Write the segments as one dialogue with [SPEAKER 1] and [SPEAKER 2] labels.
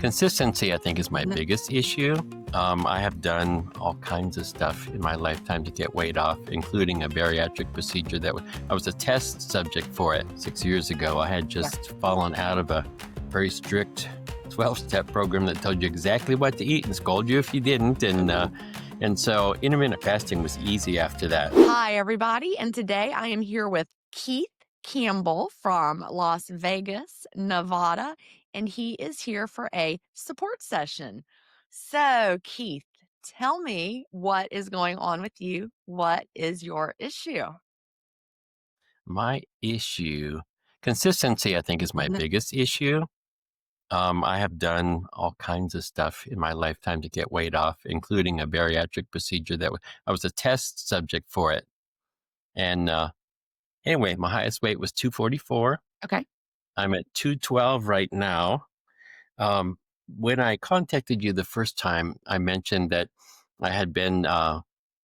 [SPEAKER 1] Consistency, I think, is my
[SPEAKER 2] Mhm.
[SPEAKER 1] biggest issue. I have done all kinds of stuff in my lifetime to get weight off, including a bariatric procedure I was a test subject for it 6 years ago. I had
[SPEAKER 2] Yeah.
[SPEAKER 1] just fallen out of a very strict 12-step program that told you exactly what to eat and scold you if you didn't. And so intermittent fasting was easy after that.
[SPEAKER 2] Hi, everybody. And today I am here with Keith Campbell from Las Vegas, Nevada, and he is here for a support session. So, Keith, tell me what is going on with you. What is your issue?
[SPEAKER 1] My issue, consistency, I think, is my
[SPEAKER 2] Mhm.
[SPEAKER 1] biggest issue. I have done all kinds of stuff in my lifetime to get weight off, including a bariatric procedure I was a test subject for it. And anyway, my highest weight was 244.
[SPEAKER 2] Okay.
[SPEAKER 1] I'm at 212 right now. Um, when I contacted you the first time, I mentioned that I had been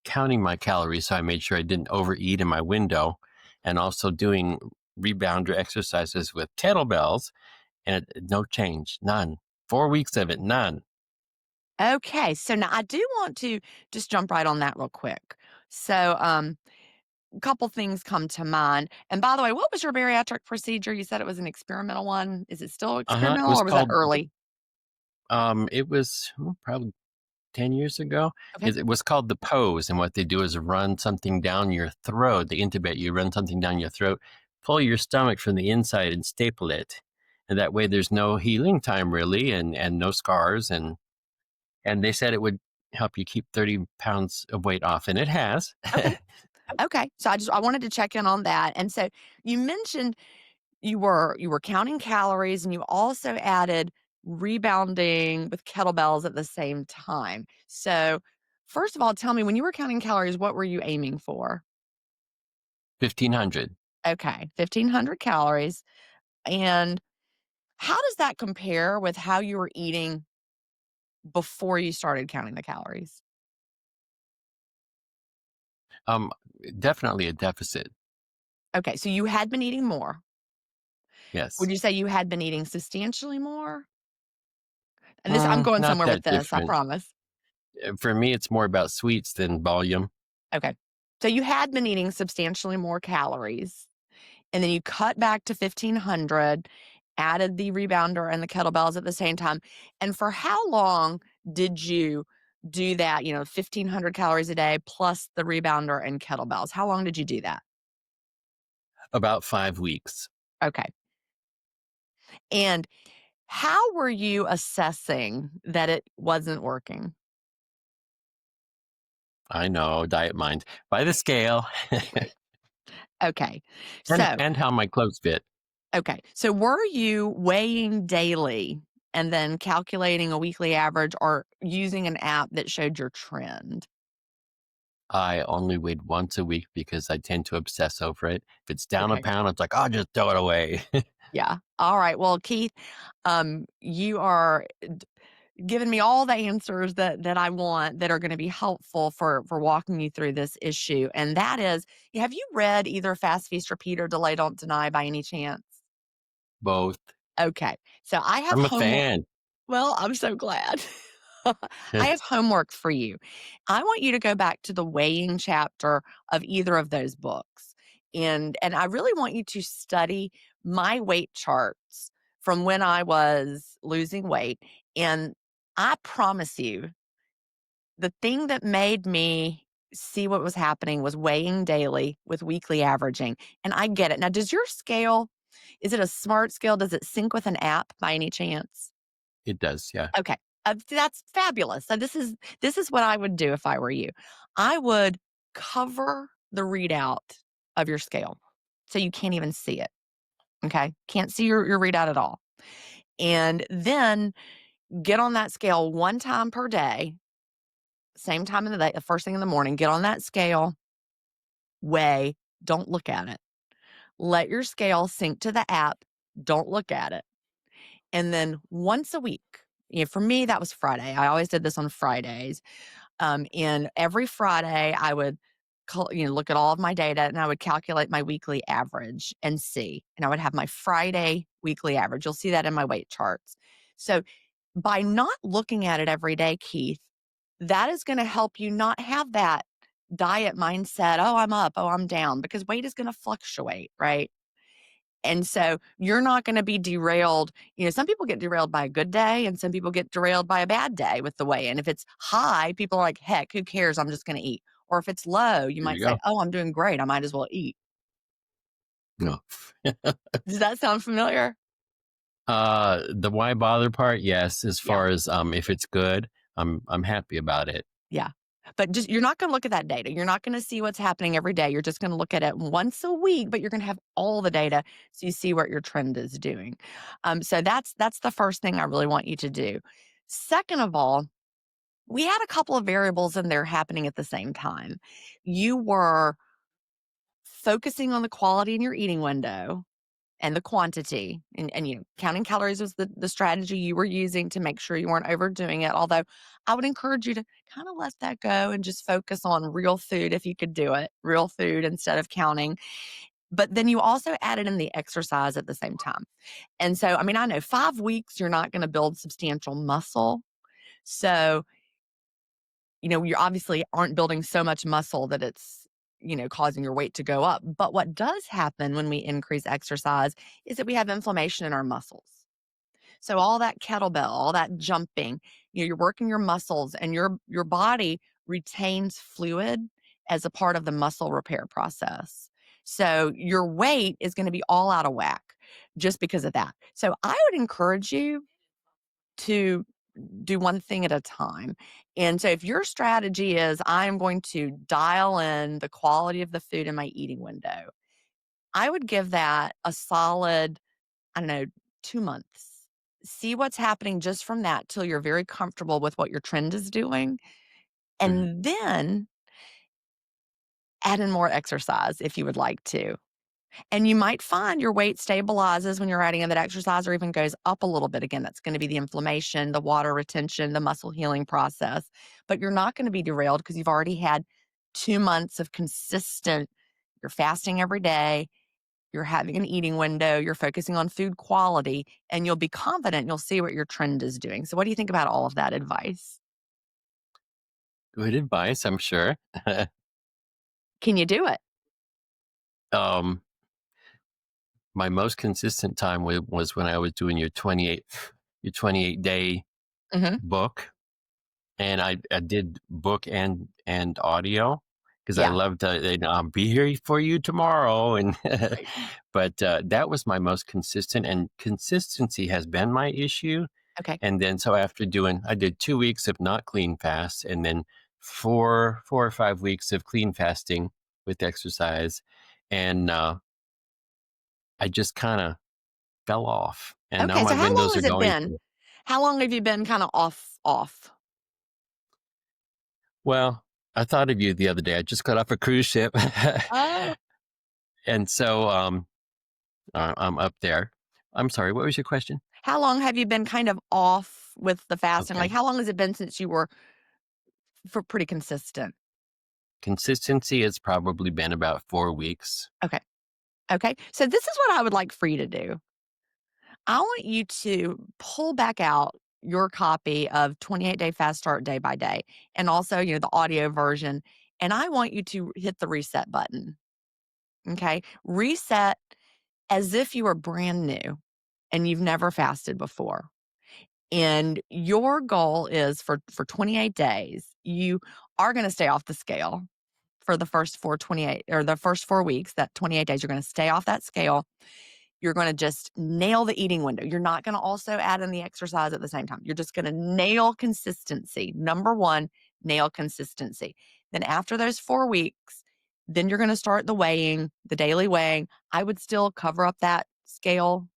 [SPEAKER 1] counting my calories, so I made sure I didn't overeat in my window, and also doing rebounder exercises with kettlebells, and no change, none. 4 weeks of it, none.
[SPEAKER 2] Okay. So now I do want to just jump right on that real quick. So, a couple things come to mind. And by the way, what was your bariatric procedure? You said it was an experimental one. Is it still
[SPEAKER 1] It
[SPEAKER 2] experimental
[SPEAKER 1] was
[SPEAKER 2] or was that
[SPEAKER 1] called.
[SPEAKER 2] early?
[SPEAKER 1] It was probably 10 years ago.
[SPEAKER 2] Okay.
[SPEAKER 1] It was called the pose, and what they do is run something down your throat. They intubate you, run something down your throat, pull your stomach from the inside, and staple it. And that way, there's no healing time really, and no scars. And they said it would help you keep 30 pounds of weight off, and it has.
[SPEAKER 2] Okay. Okay. So I wanted to check in on that. And so you mentioned you were counting calories and you also added rebounding with kettlebells at the same time. So first of all, tell me when you were counting calories, what were you aiming for?
[SPEAKER 1] 1,500.
[SPEAKER 2] Okay, 1,500 calories. And how does that compare with how you were eating before you started counting the calories?
[SPEAKER 1] Um, Definitely a deficit.
[SPEAKER 2] Okay, so you had been eating more. Would
[SPEAKER 1] Yes.
[SPEAKER 2] you say you had been eating substantially more? And this I'm going
[SPEAKER 1] Not
[SPEAKER 2] somewhere with
[SPEAKER 1] that
[SPEAKER 2] this, I
[SPEAKER 1] different.
[SPEAKER 2] promise.
[SPEAKER 1] For me, it's more about sweets than volume.
[SPEAKER 2] Okay. So you had been eating substantially more calories, and then you cut back to 1,500, added the rebounder and the kettlebells at the same time. And for how long did you do that, 1,500 calories a day plus the rebounder and kettlebells? How long did you do that?
[SPEAKER 1] About 5 weeks.
[SPEAKER 2] Okay. And how were you assessing that it wasn't working?
[SPEAKER 1] I know, diet mind. By the scale.
[SPEAKER 2] Okay.
[SPEAKER 1] and
[SPEAKER 2] So
[SPEAKER 1] and how my clothes fit.
[SPEAKER 2] Okay. So were you weighing daily and then calculating a weekly average or using an app that showed your trend?
[SPEAKER 1] I only weighed once a week because I tend to obsess over it. If it's down a
[SPEAKER 2] Okay.
[SPEAKER 1] pound, it's like, I'll just throw it away.
[SPEAKER 2] Yeah. All right. Well, Keith, you are giving me all the answers that I want that are going to be helpful for walking you through this issue. And that is, have you read either Fast Feast Repeat or Delay Don't Deny by any chance?
[SPEAKER 1] Both.
[SPEAKER 2] Okay. So I have
[SPEAKER 1] I'm a
[SPEAKER 2] homework.
[SPEAKER 1] fan.
[SPEAKER 2] Well, I'm so glad. I have homework for you. I want you to go back to the weighing chapter of either of those books. And I really want you to study my weight charts from when I was losing weight. And I promise you, the thing that made me see what was happening was weighing daily with weekly averaging. And I get it. Now, does your scale, is it a smart scale? Does it sync with an app by any chance?
[SPEAKER 1] It does, yeah.
[SPEAKER 2] Okay. That's fabulous. So this is what I would do if I were you. I would cover the readout of your scale so you can't even see it. Okay. Can't see your readout at all. And then get on that scale one time per day, same time in the day, the first thing in the morning, get on that scale, weigh, don't look at it. Let your scale sync to the app, don't look at it. And then once a week, for me, that was Friday. I always did this on Fridays. And every Friday, I would look at all of my data and I would calculate my weekly average and see. And I would have my Friday weekly average. You'll see that in my weight charts. So By not looking at it every day, Keith, that is going to help you not have that diet mindset. Oh, I'm up. Oh, I'm down, because weight is going to fluctuate, right? And so you're not going to be derailed. Some people get derailed by a good day and some people get derailed by a bad day with the weigh in. If it's high, people are like, heck, who cares? I'm just going to eat. Or if it's low, you
[SPEAKER 1] There you
[SPEAKER 2] might say,
[SPEAKER 1] go.
[SPEAKER 2] oh, I'm doing great. I might as well eat.
[SPEAKER 1] No.
[SPEAKER 2] Does that sound familiar?
[SPEAKER 1] The why bother part, yes. As
[SPEAKER 2] Yeah.
[SPEAKER 1] far as if it's good, I'm happy about it.
[SPEAKER 2] Yeah. But just you're not gonna look at that data. You're not gonna see what's happening every day. You're just gonna look at it once a week, but you're gonna have all the data so you see what your trend is doing. So that's the first thing I really want you to do. Second of all, we had a couple of variables in there happening at the same time. You were focusing on the quality in your eating window and the quantity, and counting calories was the strategy you were using to make sure you weren't overdoing it. Although I would encourage you to kind of let that go and just focus on real food if you could do it, real food instead of counting. But then you also added in the exercise at the same time. And so, I mean, I know 5 weeks you're not going to build substantial muscle. So, you obviously aren't building so much muscle that it's, causing your weight to go up. But what does happen when we increase exercise is that we have inflammation in our muscles. So all that kettlebell, all that jumping, you're working your muscles, and your body retains fluid as a part of the muscle repair process. So your weight is going to be all out of whack just because of that. So I would encourage you to do one thing at a time. And so if your strategy is I'm going to dial in the quality of the food in my eating window, I would give that a solid, I don't know, 2 months. See what's happening just from that till you're very comfortable with what your trend is doing.
[SPEAKER 1] Mhm.
[SPEAKER 2] And then add in more exercise if you would like to. And you might find your weight stabilizes when you're adding in that exercise, or even goes up a little bit. Again, that's going to be the inflammation, the water retention, the muscle healing process. But you're not going to be derailed because you've already had 2 months of consistent, you're fasting every day, you're having an eating window, you're focusing on food quality, and you'll be confident. You'll see what your trend is doing. So, what do you think about all of that advice?
[SPEAKER 1] Good advice, I'm sure.
[SPEAKER 2] Can you do it?
[SPEAKER 1] um, my most consistent time was when I was doing your 28-day
[SPEAKER 2] Hmm.
[SPEAKER 1] book, and I did book and audio because I
[SPEAKER 2] Yeah.
[SPEAKER 1] loved I'll be here for you tomorrow, and
[SPEAKER 2] Right.
[SPEAKER 1] but that was my most consistent, and consistency has been my issue.
[SPEAKER 2] Okay.
[SPEAKER 1] And then so after I did 2 weeks of not clean fast, and then four or 5 weeks of clean fasting with exercise, and I just kind of fell off, and now
[SPEAKER 2] Okay.
[SPEAKER 1] my
[SPEAKER 2] So, how long
[SPEAKER 1] windows are
[SPEAKER 2] has it
[SPEAKER 1] going
[SPEAKER 2] been?
[SPEAKER 1] to,
[SPEAKER 2] How long have you been kind of off?
[SPEAKER 1] well, I thought of you the other day. I just got off a cruise ship,
[SPEAKER 2] Oh,
[SPEAKER 1] and so I'm up there. I'm sorry. What was your question?
[SPEAKER 2] how long have you been kind of off with the fasting? Like,
[SPEAKER 1] Okay,
[SPEAKER 2] how long has it been since you were for pretty consistent?
[SPEAKER 1] consistency has probably been about 4 weeks.
[SPEAKER 2] Okay. Okay. So, this is what I would like for you to do. I want you to pull back out your copy of 28-Day Fast Start Day by Day, and also, the audio version. And I want you to hit the reset button. Okay. Reset as if you were brand new and you've never fasted before. And your goal is for 28 days, you are going to stay off the scale for the first 428 or the first 4 weeks. That 28 days, you're going to stay off that scale. You're going to just nail the eating window. You're not going to also add in the exercise at the same time. You're just going to nail consistency. Number one, nail consistency. Then after those 4 weeks, then you're going to start the weighing, the daily weighing. I would still cover up that scale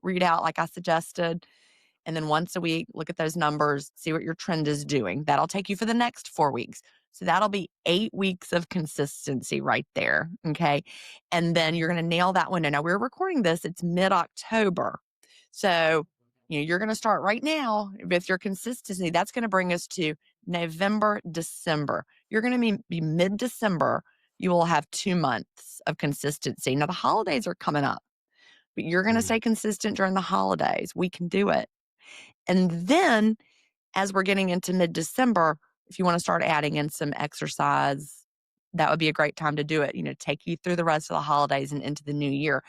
[SPEAKER 2] readout like I suggested. And then once a week, look at those numbers, see what your trend is doing. That'll take you for the next 4 weeks. So that'll be 8 weeks of consistency right there. Okay. And then you're going to nail that window. Now we're recording this, it's mid October. So, you're going to start right now with your consistency. That's going to bring us to November, December. You're going to be mid December. You will have 2 months of consistency. Now the holidays are coming up, but you're going to
[SPEAKER 1] Mm.
[SPEAKER 2] stay consistent during the holidays. We can do it. And then as we're getting into mid-December, if you wanna start adding in some exercise, that would be a great time to do it, take you through the rest of the holidays and into the new year.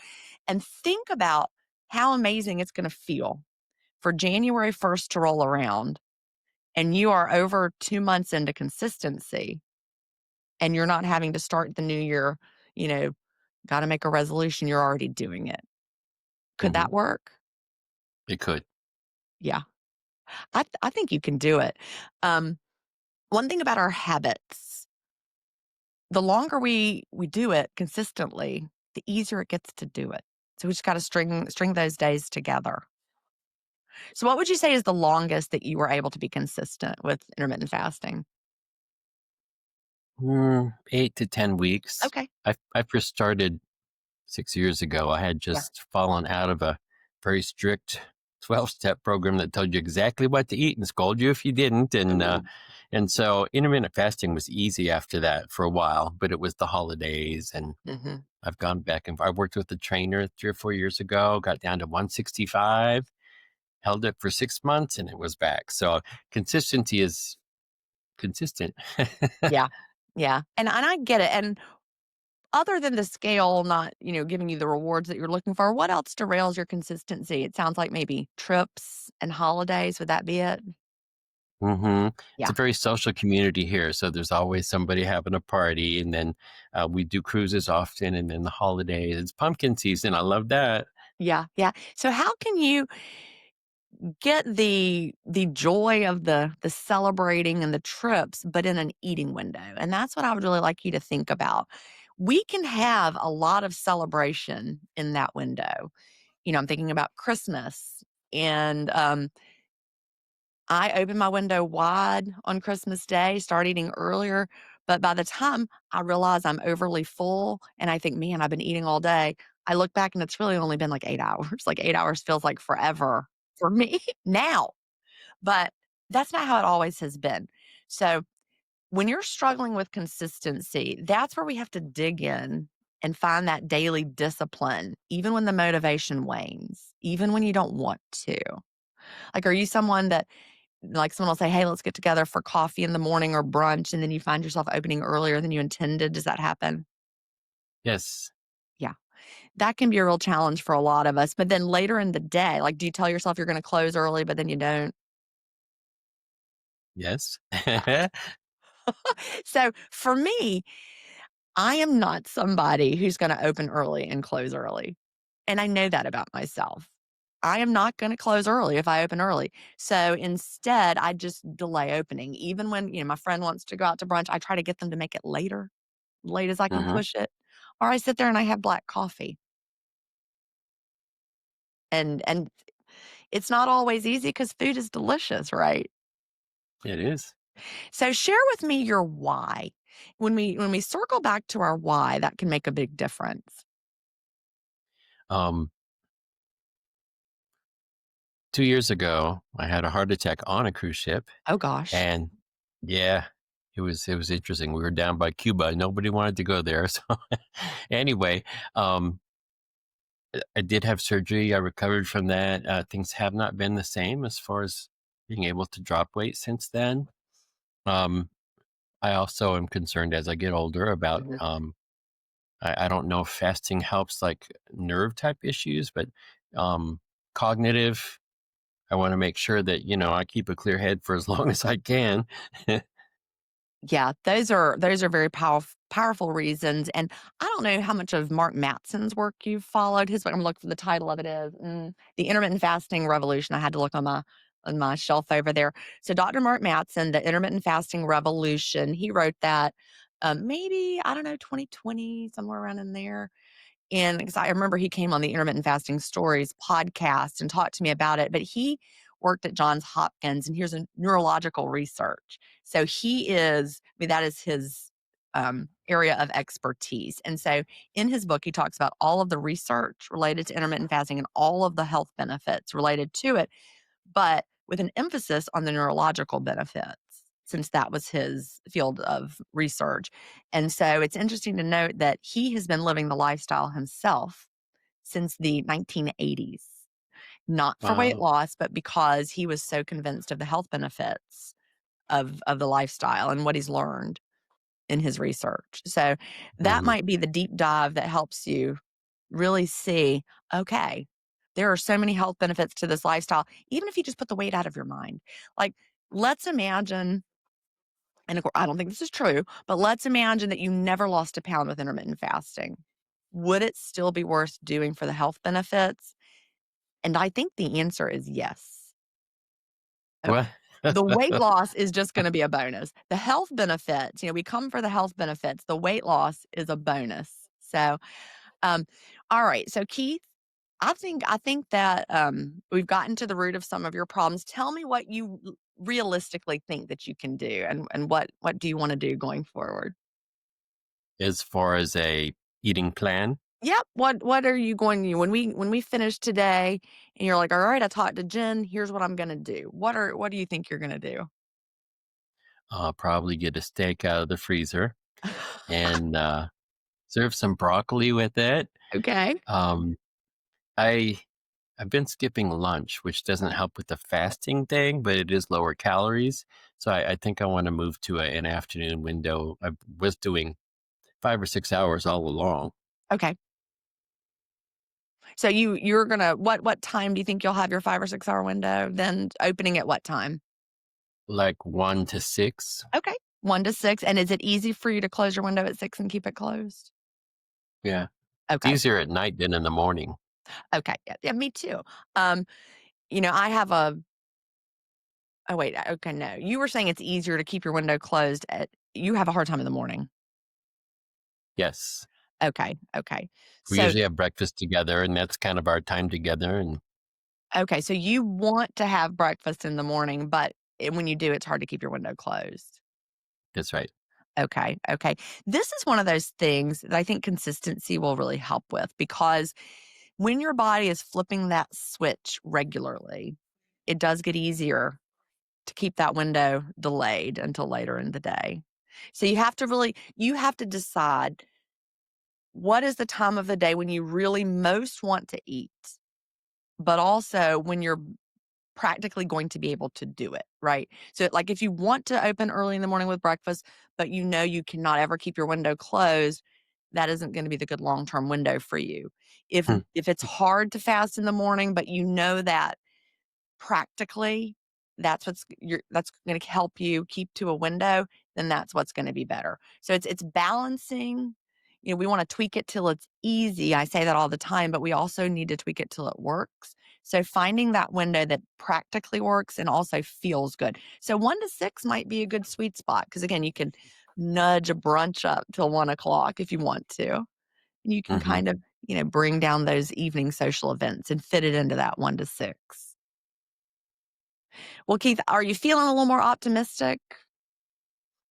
[SPEAKER 2] And think about how amazing it's gonna feel for January 1st to roll around and you are over 2 months into consistency and you're not having to start the new year, you know, gotta make a resolution, you're already doing it. Could
[SPEAKER 1] Hmm.
[SPEAKER 2] that work?
[SPEAKER 1] It could.
[SPEAKER 2] Yeah. I think you can do it. Um, One thing about our habits, the longer we do it consistently, the easier it gets to do it. So we just gotta string those days together. So what would you say is the longest that you were able to be consistent with intermittent fasting?
[SPEAKER 1] 8 to 10 weeks.
[SPEAKER 2] Okay.
[SPEAKER 1] I first started 6 years ago. I had
[SPEAKER 2] Yeah.
[SPEAKER 1] just fallen out of a very strict 12-step program that told you exactly what to eat and scold you if you didn't.
[SPEAKER 2] Ooh.
[SPEAKER 1] And so intermittent fasting was easy after that for a while, but it was the holidays. And
[SPEAKER 2] Mhm.
[SPEAKER 1] I've gone back and I worked with a trainer 3 or 4 years ago, got down to 165, held it for 6 months, and it was back. So consistency is consistent.
[SPEAKER 2] Yeah. Yeah. And I get it. And other than the scale not, giving you the rewards that you're looking for, what else derails your consistency? It sounds like maybe trips and holidays. Would that be it?
[SPEAKER 1] Hmm. It's a
[SPEAKER 2] Yeah.
[SPEAKER 1] very social community here, so there's always somebody having a party, and then we do cruises often, and then the holidays. It's pumpkin season. I love that.
[SPEAKER 2] Yeah. Yeah. So how can you get the joy of the celebrating and the trips, but in an eating window? And that's what I would really like you to think about. We can have a lot of celebration in that window. I'm thinking about Christmas and I open my window wide on Christmas Day, start eating earlier, but by the time I realize I'm overly full and I think, "Man, I've been eating all day," I look back and it's really only been like 8 hours. Like 8 hours feels like forever for me now, but that's not how it always has been. So, when you're struggling with consistency, that's where we have to dig in and find that daily discipline, even when the motivation wanes, even when you don't want to. Like, are you someone that like, someone will say, "Hey, let's get together for coffee in the morning or brunch," and then you find yourself opening earlier than you intended? Does that happen?
[SPEAKER 1] Yes,
[SPEAKER 2] Yeah. That can be a real challenge for a lot of us, but then later in the day, like, do you tell yourself you're gonna close early, but then you don't?
[SPEAKER 1] yes.
[SPEAKER 2] So, for me, I am not somebody who's gonna open early and close early, and I know that about myself. I am not gonna close early if I open early. So, instead, I just delay opening. Even when, my friend wants to go out to brunch, I try to get them to make it later, late as I can
[SPEAKER 1] Hmm.
[SPEAKER 2] push it, or I sit there and I have black coffee. And it's not always easy because food is delicious, right?
[SPEAKER 1] It is.
[SPEAKER 2] So share with me your why. When we circle back to our why, that can make a big difference.
[SPEAKER 1] Um, 2 years ago, I had a heart attack on a cruise ship,
[SPEAKER 2] Oh gosh.
[SPEAKER 1] and yeah, it was interesting. We were down by Cuba. Nobody wanted to go there. So anyway, um, I did have surgery. I recovered from that. Things have not been the same as far as being able to drop weight since then. Um, I also am concerned as I get older about,
[SPEAKER 2] Mhm.
[SPEAKER 1] I don't know if fasting helps like nerve type issues, but cognitive, I want to make sure that, I keep a clear head for as long as I can.
[SPEAKER 2] Yeah, those are very powerful reasons, and I don't know how much of Mark Mattson's work you've followed. His book, I'm looking for the title of it is The Intermittent Fasting Revolution. I had to look on my shelf over there. So Dr. Mark Mattson, The Intermittent Fasting Revolution, he wrote that maybe I don't know 2020 somewhere around in there. And because I remember he came on the Intermittent Fasting Stories podcast and talked to me about it, but he worked at Johns Hopkins and here's a neurological research. So that is his area of expertise. And so in his book, he talks about all of the research related to intermittent fasting and all of the health benefits related to it, but with an emphasis on the neurological benefits, since that was his field of research. And so it's interesting to note that he has been living the lifestyle himself since the 1980s. not for weight
[SPEAKER 1] Wow.
[SPEAKER 2] loss, but because he was so convinced of the health benefits of the lifestyle and what he's learned in his research. So that
[SPEAKER 1] Mhm.
[SPEAKER 2] might be the deep dive that helps you really see, okay, there are so many health benefits to this lifestyle, even if you just put the weight out of your mind. Like, let's imagine, and of course, I don't think this is true, but let's imagine that you never lost a pound with intermittent fasting. Would it still be worth doing for the health benefits? And I think the answer is yes.
[SPEAKER 1] What?
[SPEAKER 2] Okay. The weight loss is just gonna be a bonus. The health benefits, we come for the health benefits. The weight loss is a bonus. So, um, all right. So, Keith, I think that we've gotten to the root of some of your problems. Tell me what you realistically think that you can do, and what do you want to do going forward?
[SPEAKER 1] As far as a eating plan,
[SPEAKER 2] Yep. What are you going to when we finish today and you're like, all right, I talked to Jen. Here's what I'm gonna do. What do you think you're gonna do?
[SPEAKER 1] probably get a steak out of the freezer and, serve some broccoli with it.
[SPEAKER 2] Okay.
[SPEAKER 1] Um, I I've been skipping lunch, which doesn't help with the fasting thing, but it is lower calories. So I think I wanna move to an afternoon window. I was doing 5 or 6 hours all along,
[SPEAKER 2] Okay. So you're gonna what time do you think you'll have your 5 or 6 hour window? Then opening at what time?
[SPEAKER 1] like 1 to 6.
[SPEAKER 2] Okay. 1 to 6, and is it easy for you to close your window at 6 and keep it closed?
[SPEAKER 1] Yeah. It's
[SPEAKER 2] Okay.
[SPEAKER 1] easier at night than in the morning.
[SPEAKER 2] Okay. Yeah, yeah, me too. Um, I have a oh, wait, okay, no. You were saying it's easier to keep your window closed at you have a hard time in the morning.
[SPEAKER 1] Yes.
[SPEAKER 2] Okay, okay.
[SPEAKER 1] We
[SPEAKER 2] So
[SPEAKER 1] usually have breakfast together, and that's kind of our time together, and
[SPEAKER 2] okay, so you want to have breakfast in the morning, but when you do, it's hard to keep your window closed.
[SPEAKER 1] that's right.
[SPEAKER 2] Okay, okay. This is one of those things that I think consistency will really help with because when your body is flipping that switch regularly, it does get easier to keep that window delayed until later in the day. So you have to decide what is the time of the day when you really most want to eat, but also when you're practically going to be able to do it, right? So, like, if you want to open early in the morning with breakfast, but you know you cannot ever keep your window closed, that isn't going to be the good long-term window for you. If
[SPEAKER 1] Hmm.
[SPEAKER 2] if it's hard to fast in the morning, but you know that practically that's going to help you keep to a window, then that's what's going to be better. So it's balancing. We want to tweak it till it's easy. I say that all the time, but we also need to tweak it till it works. So finding that window that practically works and also feels good. So 1 to 6 might be a good sweet spot because again, you can nudge a brunch up till 1 o'clock if you want to. And you can
[SPEAKER 1] Mhm.
[SPEAKER 2] kind of, bring down those evening social events and fit it into that 1 to 6. Well, Keith, are you feeling a little more optimistic?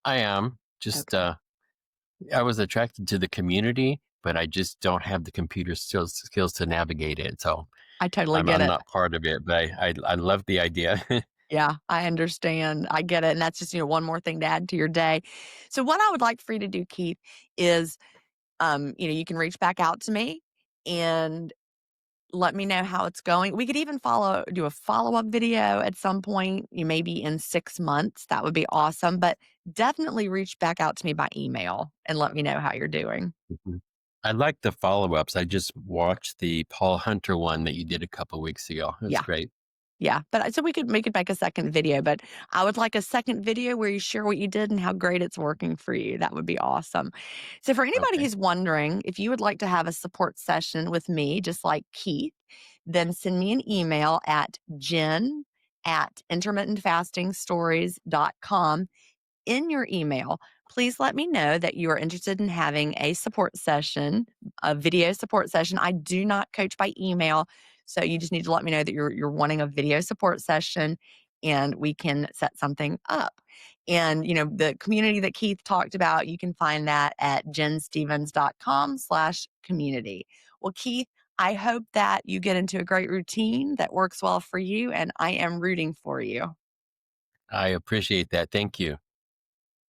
[SPEAKER 1] I am. Just,
[SPEAKER 2] Okay.
[SPEAKER 1] I was attracted to the community, but I just don't have the computer skills to navigate it, so
[SPEAKER 2] I totally
[SPEAKER 1] I'm
[SPEAKER 2] get
[SPEAKER 1] I'm
[SPEAKER 2] it.
[SPEAKER 1] not part of it, but I love the idea.
[SPEAKER 2] Yeah, I understand. I get it. And that's just, one more thing to add to your day. So what I would like for you to do, Keith, is you can reach back out to me and let me know how it's going. We could even do a follow-up video at some point, maybe in 6 months. That would be awesome. But definitely reach back out to me by email and let me know how you're doing.
[SPEAKER 1] Mhm. I like the follow-ups. I just watched the Paul Hunter one that you did a couple weeks ago. It was
[SPEAKER 2] Yeah.
[SPEAKER 1] great.
[SPEAKER 2] Yeah, but so we could make a second video, but I would like a second video where you share what you did and how great it's working for you. That would be awesome. So for anybody
[SPEAKER 1] Okay.
[SPEAKER 2] who's wondering if you would like to have a support session with me, just like Keith, then send me an email at jen@intermittentfastingstories.com. In your email, please let me know that you are interested in having a support session, a video support session. I do not coach by email, so you just need to let me know that you're wanting a video support session and we can set something up. And the community that Keith talked about, you can find that at jenstevens.com/community. Well, Keith, I hope that you get into a great routine that works well for you, and I am rooting for you.
[SPEAKER 1] I appreciate that. Thank you.